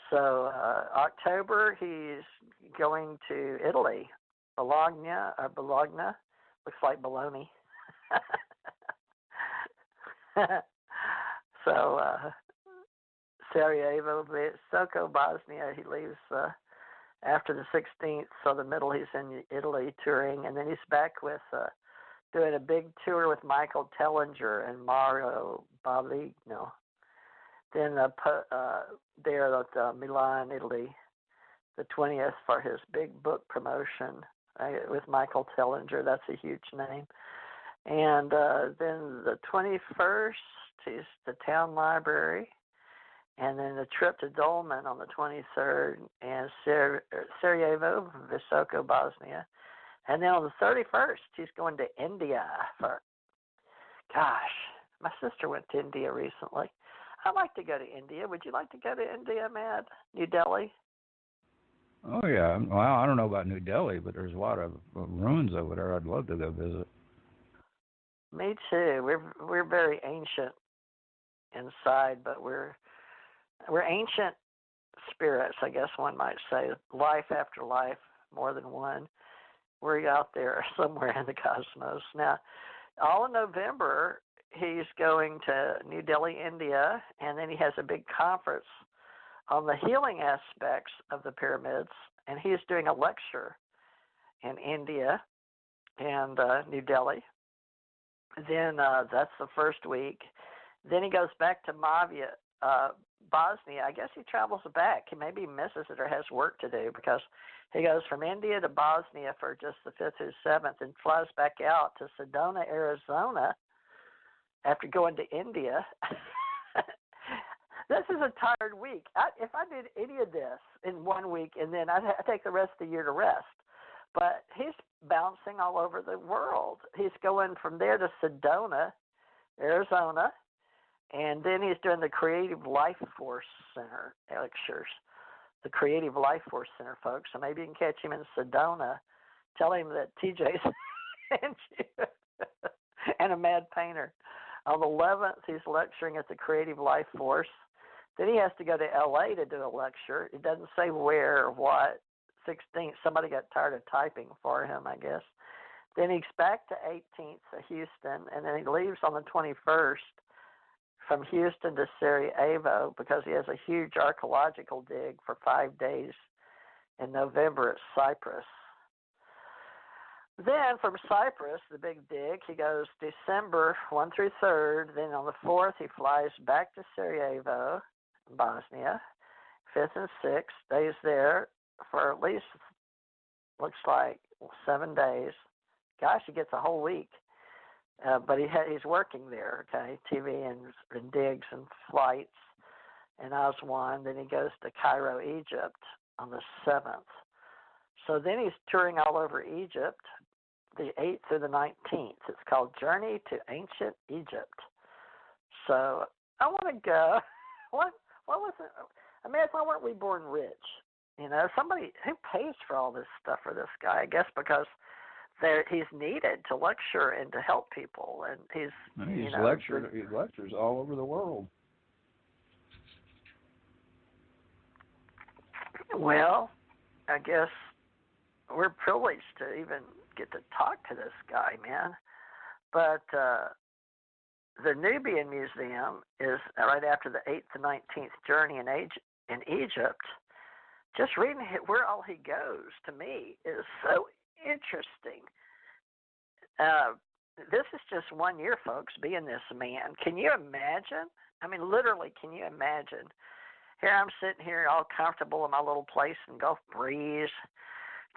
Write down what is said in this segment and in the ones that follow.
So October, he's going to Italy, Bologna, looks like bologna. So Sarajevo, Visoko, Bosnia. He leaves after the 16th, so the middle he's in Italy touring, and then he's back with doing a big tour with Michael Tellinger and Mario Bavigno. Then there at Milan, Italy, the 20th for his big book promotion with Michael Tellinger. That's a huge name. And then the 21st, he's the Town Library. And then the trip to Dolman on the 23rd, and Sarajevo, Visoko, Bosnia. And then on the 31st, he's going to India for, gosh, my sister went to India recently. I'd like to go to India. Would you like to go to India, Matt? New Delhi? Oh, yeah. Well, I don't know about New Delhi, but there's a lot of ruins over there I'd love to go visit. Me too. We're very ancient inside, but we're ancient spirits, I guess one might say. Life after life, more than one. We're out there somewhere in the cosmos. Now, all in November, he's going to New Delhi, India, and then he has a big conference on the healing aspects of the pyramids, and he's doing a lecture in India and New Delhi. Then that's the first week. Then he goes back to Bosnia. I guess he travels back. He maybe misses it or has work to do because he goes from India to Bosnia for just the 5th through 7th and flies back out to Sedona, Arizona after going to India. This is a tired week. If I did any of this in 1 week and then I'd take the rest of the year to rest. But he's bouncing all over the world. He's going from there to Sedona, Arizona, and then he's doing the Creative Life Force Center lectures. The Creative Life Force Center, folks. So maybe you can catch him in Sedona. Tell him that TJ sent you and a mad painter. On the 11th, he's lecturing at the Creative Life Force. Then he has to go to L.A. to do a lecture. It doesn't say where or what. 16th, somebody got tired of typing for him, I guess. Then he's back to 18th to Houston, and then he leaves on the 21st from Houston to Sarajevo because he has a huge archaeological dig for 5 days in November at Cyprus. Then from Cyprus, the big dig, he goes December 1 through 3rd. Then on the 4th, he flies back to Sarajevo, Bosnia, 5th and 6th, stays there for at least, looks like, 7 days. Gosh, he gets a whole week. But he's working there, okay, TV and digs and flights and Aswan. Then he goes to Cairo, Egypt on the 7th. So then he's touring all over Egypt the 8th through the 19th. It's called Journey to Ancient Egypt. So I want to go. What was it? I mean, why weren't we born rich? You know, somebody who pays for all this stuff for this guy, I guess because he's needed to lecture and to help people, and he lectures all over the world. Well, I guess we're privileged to even get to talk to this guy, man. But the Nubian Museum is right after the 8th to 19th journey in Egypt. Just reading where all he goes, to me, is so interesting. This is just 1 year, folks, being this man. Can you imagine? I mean, literally, can you imagine? Here I'm sitting here all comfortable in my little place in Gulf Breeze,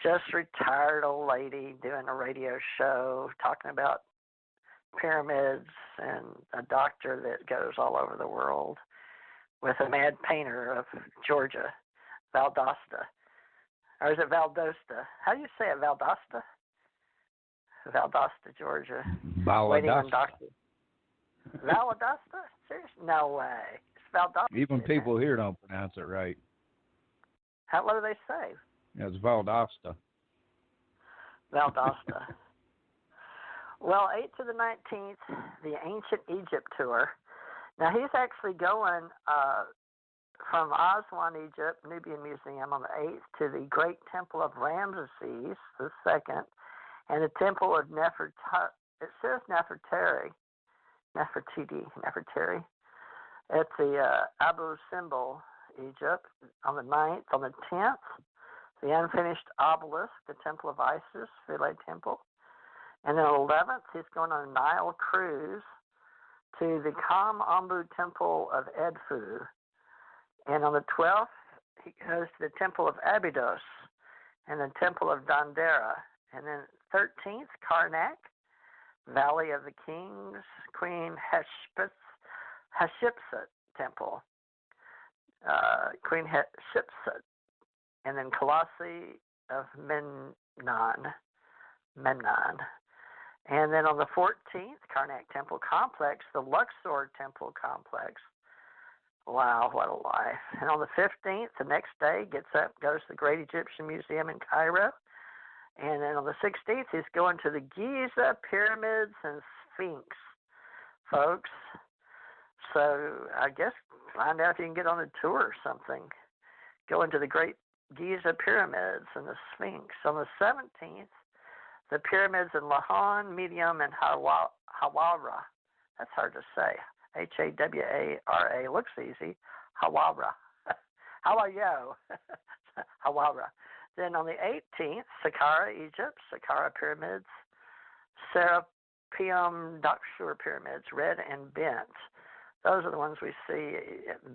just retired old lady doing a radio show, talking about pyramids and a doctor that goes all over the world with a mad painter of Georgia, Valdosta. Or is it Valdosta? How do you say it, Valdosta? Valdosta, Georgia. Valdosta. Valdosta? Seriously? No way. It's Valdosta. Even people here don't pronounce it right. What do they say? Yeah, it's Valdosta. Valdosta. Well, 8th to the 19th, the Ancient Egypt Tour. Now, he's actually going from Aswan, Egypt, Nubian Museum on the 8th to the Great Temple of Ramses the 2nd, and the Temple of Nefertari. It says Nefertari, Nefertari, at the Abu Simbel, Egypt, on the 9th. On the 10th, the unfinished obelisk, the Temple of Isis, Philae Temple. And then on the 11th, he's going on a Nile cruise to the Kam Ombu Temple of Edfu. And on the 12th, he goes to the Temple of Abydos and the Temple of Dendera. And then 13th, Karnak, Valley of the Kings, Queen Hatshepsut Temple, Queen Hatshepsut. And then Colossi of Memnon. And then on the 14th, Karnak Temple Complex, the Luxor Temple Complex. Wow, what a life. And on the 15th, the next day, gets up, goes to the Great Egyptian Museum in Cairo. And then on the 16th, he's going to the Giza Pyramids and Sphinx, folks. So I guess find out if you can get on a tour or something. Go into the Great Giza Pyramids and the Sphinx. On the 17th, the pyramids in Lahan, Medium, and Hawara. That's hard to say. Hawara. Looks easy. Hawara. Hawayo. Hawara. Then on the 18th, Saqqara, Egypt, Saqqara Pyramids, Serapeum Dakshur Pyramids, red and bent. Those are the ones we see,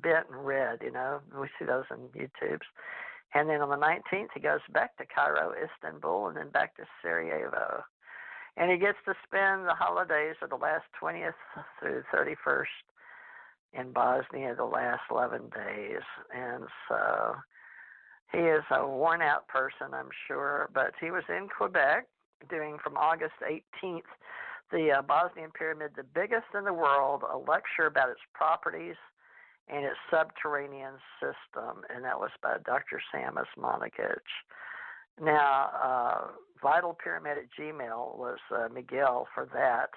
bent and red, you know. We see those on YouTubes. And then on the 19th, he goes back to Cairo, Istanbul, and then back to Sarajevo. And he gets to spend the holidays of the last 20th through 31st in Bosnia, the last 11 days. And so he is a worn-out person, I'm sure. But he was in Quebec doing from August 18th the Bosnian Pyramid, the biggest in the world, a lecture about its properties and its subterranean system, and that was by Dr. Semir Osmanagich. Now, Vital Pyramid at Gmail was Miguel for that.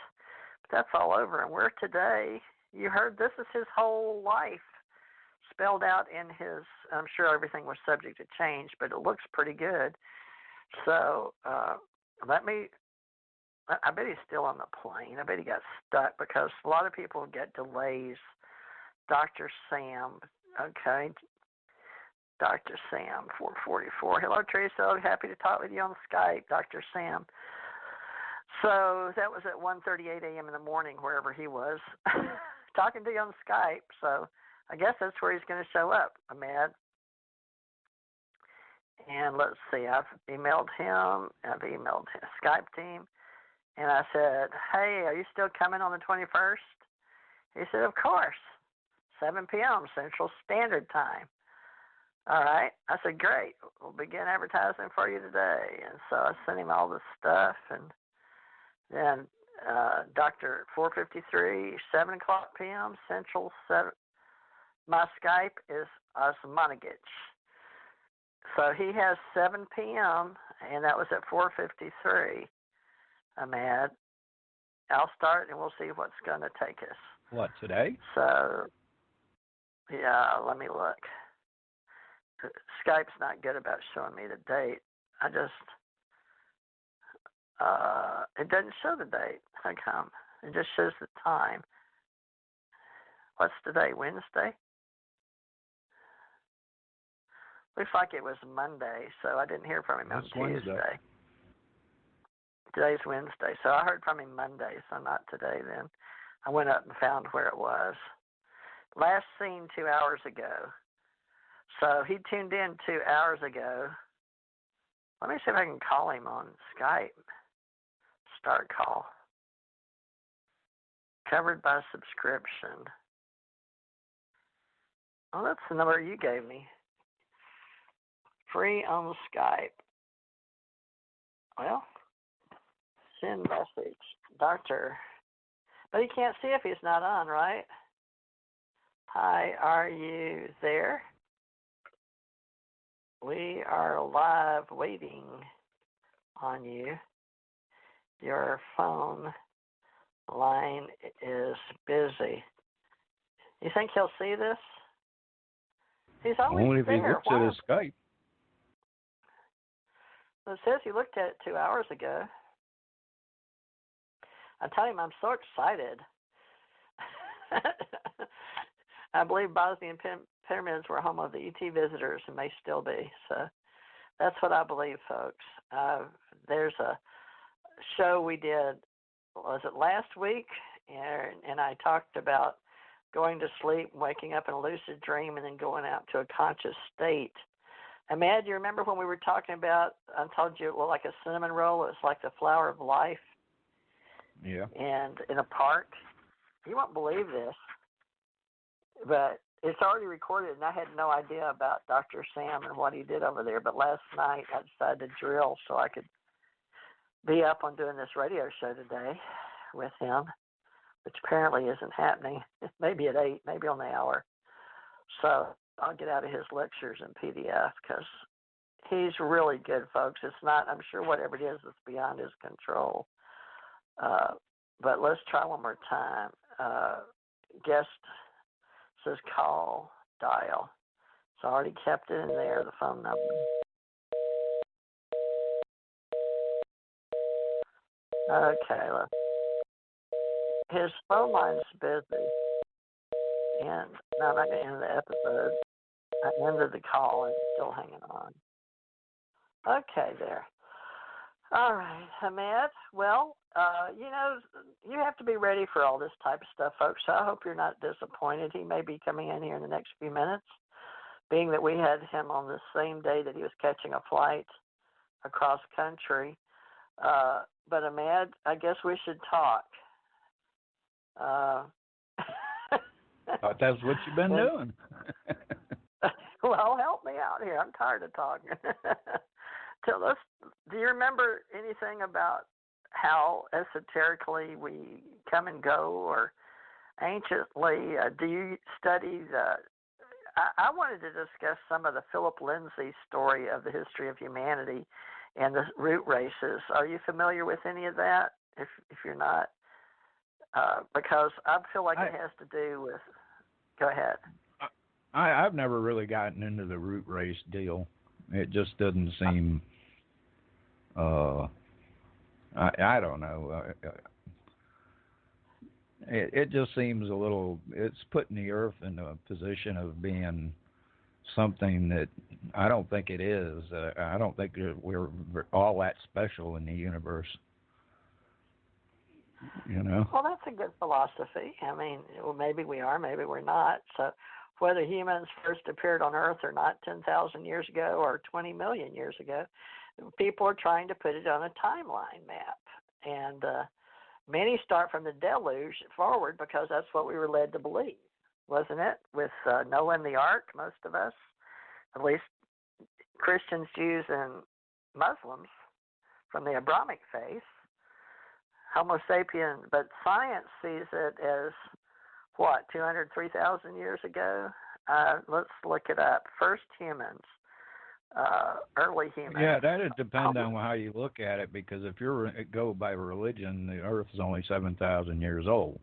But that's all over, and we're today. You heard this is his whole life spelled out in his, I'm sure everything was subject to change, but it looks pretty good. So I bet he's still on the plane. I bet he got stuck because a lot of people get delays. Dr. Sam, okay. Dr. Sam, 444. Hello, Teresa. Happy to talk with you on Skype, Dr. Sam. So that was at 1:38 a.m. in the morning, wherever he was, talking to you on Skype. So I guess that's where he's going to show up, Ahmed. And let's see, I've emailed him. I've emailed his Skype team. And I said, hey, are you still coming on the 21st? He said, of course. 7 p.m. Central Standard Time. All right. I said, great. We'll begin advertising for you today. And so I sent him all the stuff. And then Dr. 453, 7 o'clock p.m. Central. My Skype is Osmanagich. So he has 7 p.m., and that was at 4:53. Ahmed. I'll start, and we'll see what's going to take us. What, today? So, yeah, let me look. Skype's not good about showing me the date. It doesn't show the date. How come? It just shows the time. What's today, Wednesday? Looks like it was Monday, so I didn't hear from him on Tuesday. Today's Wednesday, so I heard from him Monday, so not today then. I went up and found where it was. Last seen 2 hours ago. So he tuned in 2 hours ago. Let me see if I can call him on Skype. Start call. Covered by subscription. Oh, that's the number you gave me. Free on Skype. Well, send message. Doctor. But he can't see if he's not on, right? Hi, are you there? We are live waiting on you. Your phone line is busy. You think he'll see this? He's always Only if he there. looks at his Skype. It says he looked at it 2 hours ago. I tell him I'm so excited. I believe Bosnian pyramids were home of the ET visitors and may still be. So that's what I believe, folks. There's a show we did, was it last week? And I talked about going to sleep, waking up in a lucid dream, and then going out to a conscious state. And Matt, do you remember when we were talking about, I told you, well, like a cinnamon roll, it's like the flower of life? Yeah. And in a park. You won't believe this, but it's already recorded, and I had no idea about Dr. Sam and what he did over there. But last night I decided to drill so I could be up on doing this radio show today with him, which apparently isn't happening. Maybe at 8, maybe on the hour. So I'll get out of his lectures in PDF because he's really good, folks. It's not, I'm sure whatever it is, it's beyond his control. But let's try one more time. Guest says call, dial. So I already kept it in there, the phone number. Okay, look. His phone line's busy. And now I'm not going to end the episode. I ended the call and it's still hanging on. Okay, there. All right, Ahmed. Well, you have to be ready for all this type of stuff, folks. So I hope you're not disappointed. He may be coming in here in the next few minutes, being that we had him on the same day that he was catching a flight across country. But Ahmed, I guess we should talk. Thought that's what you've been doing. Well, help me out here. I'm tired of talking. Tell us, do you remember anything about how esoterically we come and go, or anciently? Do you study I wanted to discuss some of the Philip Lindsay story of the history of humanity and the root races. Are you familiar with any of that? If you're not, because I feel like it has to do with. Go ahead. I've never really gotten into the root race deal. It just doesn't seem. I don't know. It just seems a little. It's putting the Earth in a position of being something that I don't think it is. I don't think we're all that special in the universe. You know. Well, that's a good philosophy. I mean, well, maybe we are, maybe we're not. So, whether humans first appeared on Earth or not 10,000 years ago or 20 million years ago, people are trying to put it on a timeline map. And many start from the deluge forward because that's what we were led to believe, wasn't it? With Noah and the Ark, most of us, at least Christians, Jews, and Muslims from the Abrahamic faith, Homo sapien, but science sees it as, 200, 3,000 years ago? Let's look it up. First humans, early humans. Yeah, that'd depend on how you look at it, because if you go by religion, the Earth is only 7,000 years old.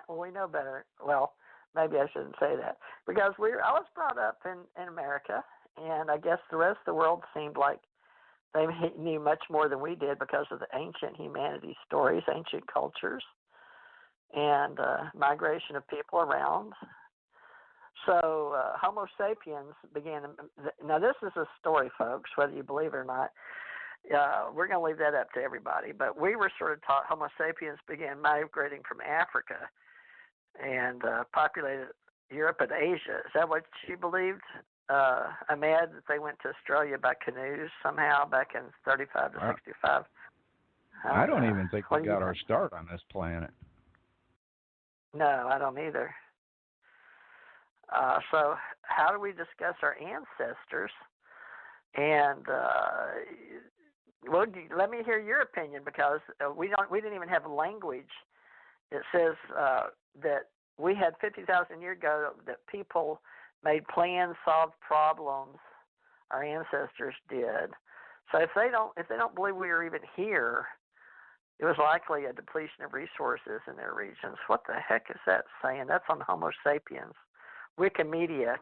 We know better. Well, maybe I shouldn't say that, because I was brought up in America, and I guess the rest of the world seemed like they knew much more than we did because of the ancient humanity stories, ancient cultures, and migration of people around. So Homo sapiens began. Now, this is a story, folks, whether you believe it or not. We're going to leave that up to everybody. But we were sort of taught Homo sapiens began migrating from Africa and populated Europe and Asia. Is that what you believed, Ahmed, that they went to Australia by canoes somehow back in 35 to 65? I don't even think we got our start on this planet. No, I don't either. So how do we discuss our ancestors? And well, let me hear your opinion, because we didn't even have language. It says that we had 50,000 years ago that people made plans, solved problems. Our ancestors did. So if they don't believe we were even here, it was likely a depletion of resources in their regions. What the heck is that saying? That's on Homo sapiens. Wikimedia